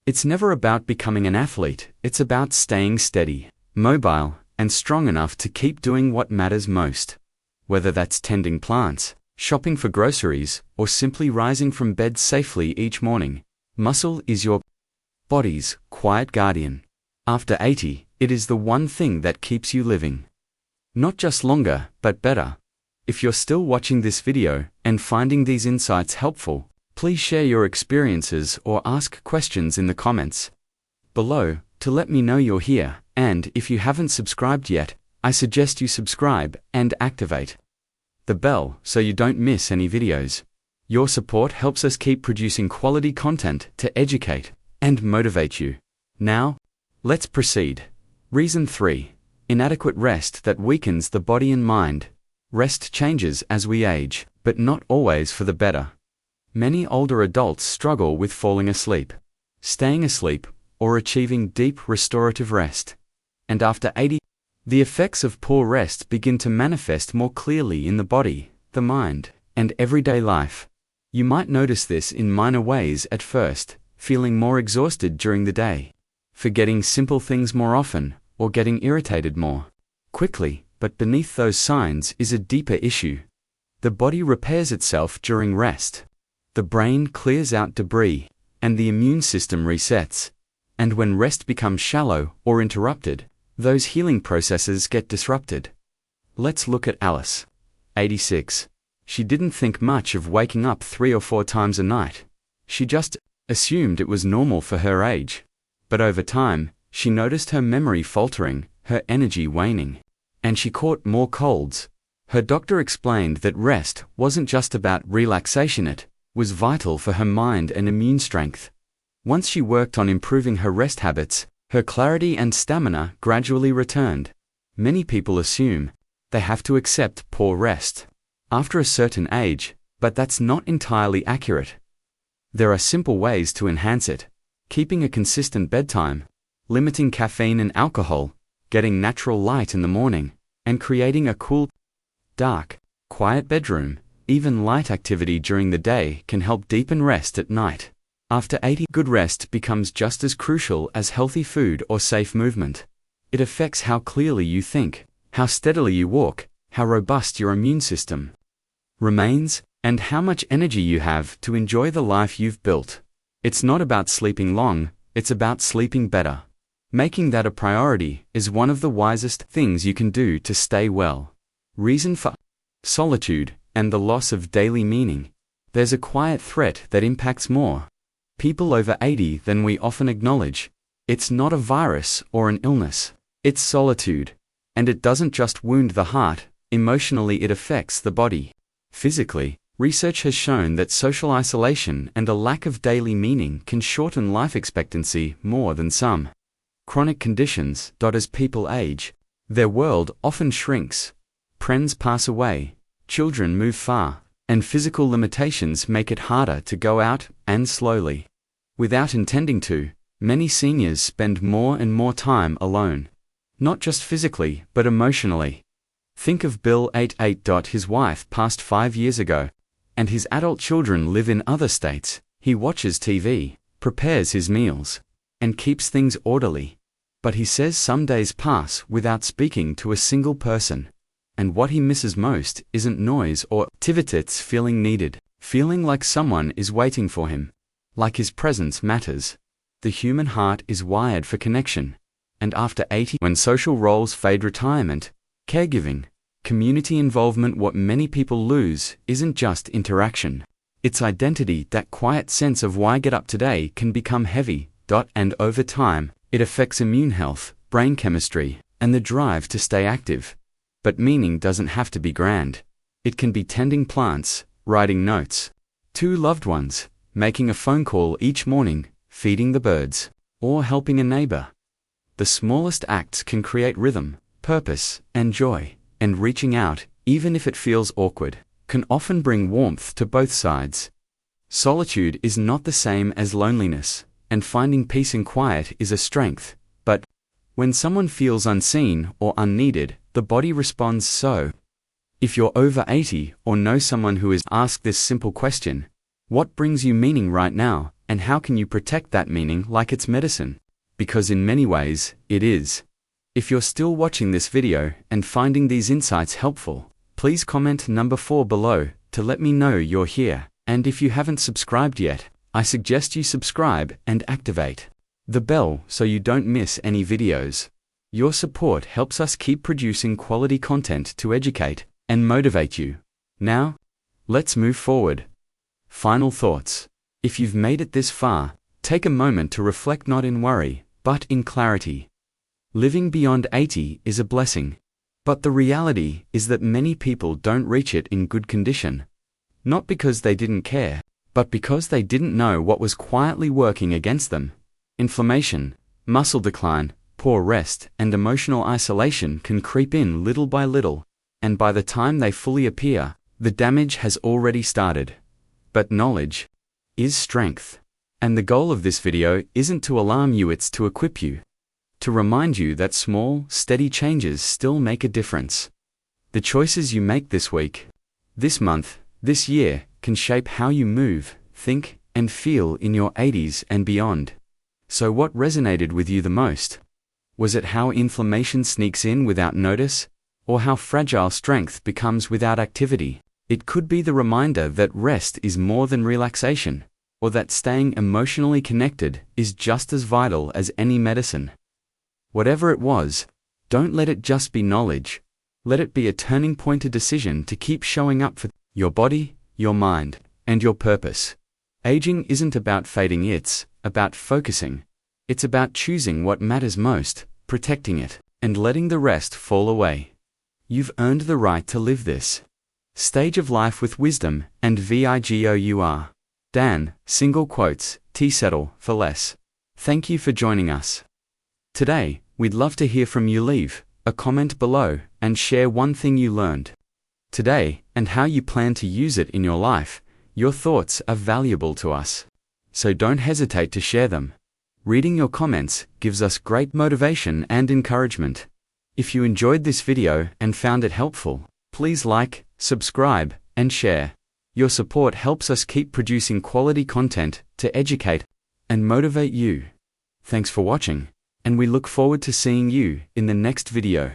It's never about becoming an athlete, it's about staying steady, mobile, and strong enough to keep doing what matters most. Whether that's tending plants, shopping for groceries, or simply rising from bed safely each morning, muscle is your body's quiet guardian. After 80, it is the one thing that keeps you living. Not just longer, but better. If you're still watching this video and finding these insights helpful, please share your experiences or ask questions in the comments below to let me know you're here, and if you haven't subscribed yet, I suggest you subscribe and activate the bell so you don't miss any videos. Your support helps us keep producing quality content to educate and motivate you. Now, let's proceed. Reason 3. Inadequate rest that weakens the body and mind. Rest changes as we age, but not always for the better. Many older adults struggle with falling asleep, staying asleep, or achieving deep restorative rest. And after 80, the effects of poor rest begin to manifest more clearly in the body, the mind, and everyday life. You might notice this in minor ways at first, feeling more exhausted during the day, forgetting simple things more often, or getting irritated more quickly, but beneath those signs is a deeper issue. The body repairs itself during rest. The brain clears out debris, and the immune system resets. And when rest becomes shallow or interrupted, those healing processes get disrupted. Let's look at Alice, 86. She didn't think much of waking up 3 or 4 times a night. She just assumed it was normal for her age. But over time, she noticed her memory faltering, her energy waning, and she caught more colds. Her doctor explained that rest wasn't just about relaxation, it was vital for her mind and immune strength. Once she worked on improving her rest habits, her clarity and stamina gradually returned. Many people assume they have to accept poor rest after a certain age, but that's not entirely accurate. There are simple ways to enhance it: keeping a consistent bedtime, limiting caffeine and alcohol, getting natural light in the morning, and creating a cool, dark, quiet bedroom. Even light activity during the day can help deepen rest at night. After 80, good rest becomes just as crucial as healthy food or safe movement. It affects how clearly you think, how steadily you walk, how robust your immune system remains, and how much energy you have to enjoy the life you've built. It's not about sleeping long, it's about sleeping better. Making that a priority is one of the wisest things you can do to stay well. Reason 4. Solitude and the loss of daily meaning. There's a quiet threat that impacts more people over 80 than we often acknowledge. It's not a virus or an illness, it's solitude. And it doesn't just wound the heart, emotionally it affects the body. Physically, research has shown that social isolation and a lack of daily meaning can shorten life expectancy more than some chronic conditions. As people age, their world often shrinks. Friends pass away, children move far, and physical limitations make it harder to go out, and slowly, without intending to, many seniors spend more and more time alone. Not just physically, but emotionally. Think of Bill, 88. His wife passed 5 years ago, and his adult children live in other states. He watches TV, prepares his meals, and keeps things orderly. But he says some days pass without speaking to a single person. And what he misses most isn't noise or activity, it's feeling needed, feeling like someone is waiting for him, like his presence matters. The human heart is wired for connection, and after 80, when social roles fade, retirement, caregiving, community involvement, what many people lose isn't just interaction, it's identity. That quiet sense of why get up today can become heavy. And over time, it affects immune health, brain chemistry, and the drive to stay active. But meaning doesn't have to be grand. It can be tending plants, writing notes to loved ones, making a phone call each morning, feeding the birds, or helping a neighbor. The smallest acts can create rhythm, purpose, and joy, and reaching out, even if it feels awkward, can often bring warmth to both sides. Solitude is not the same as loneliness, and finding peace and quiet is a strength, but when someone feels unseen or unneeded, the body responds so. If you're over 80 or know someone who is, ask this simple question: what brings you meaning right now, And how can you protect that meaning like it's medicine? Because in many ways, it is. If you're still watching this video and finding these insights helpful, please comment number 4 below to let me know you're here. And if you haven't subscribed yet, I suggest you subscribe and activate the bell so you don't miss any videos. Your support helps us keep producing quality content to educate and motivate you. Now, let's move forward. Final thoughts. If you've made it this far, take a moment to reflect not in worry, but in clarity. Living beyond 80 is a blessing. But the reality is that many people don't reach it in good condition. Not because they didn't care, but because they didn't know what was quietly working against them. Inflammation, muscle decline, poor rest, and emotional isolation can creep in little by little, and by the time they fully appear, the damage has already started. But knowledge is strength. And the goal of this video isn't to alarm you, it's to equip you. To remind you that small, steady changes still make a difference. The choices you make this week, this month, this year, can shape how you move, think, and feel in your 80s and beyond. So what resonated with you the most? Was it how inflammation sneaks in without notice, or how fragile strength becomes without activity? It could be the reminder that rest is more than relaxation, or that staying emotionally connected is just as vital as any medicine. Whatever it was, don't let it just be knowledge. Let it be a turning point, a decision to keep showing up for your body, your mind, and your purpose. Aging isn't about fading, it's about focusing. It's about choosing what matters most, protecting it, and letting the rest fall away. You've earned the right to live this stage of life with wisdom and vigour. Dan, single quotes, settle for less. Thank you for joining us. Today, we'd love to hear from you. Leave a comment below and share one thing you learned today and how you plan to use it in your life. Your thoughts are valuable to us, so don't hesitate to share them. Reading your comments gives us great motivation and encouragement. If you enjoyed this video and found it helpful, please like, subscribe, and share. Your support helps us keep producing quality content to educate and motivate you. Thanks for watching, and we look forward to seeing you in the next video.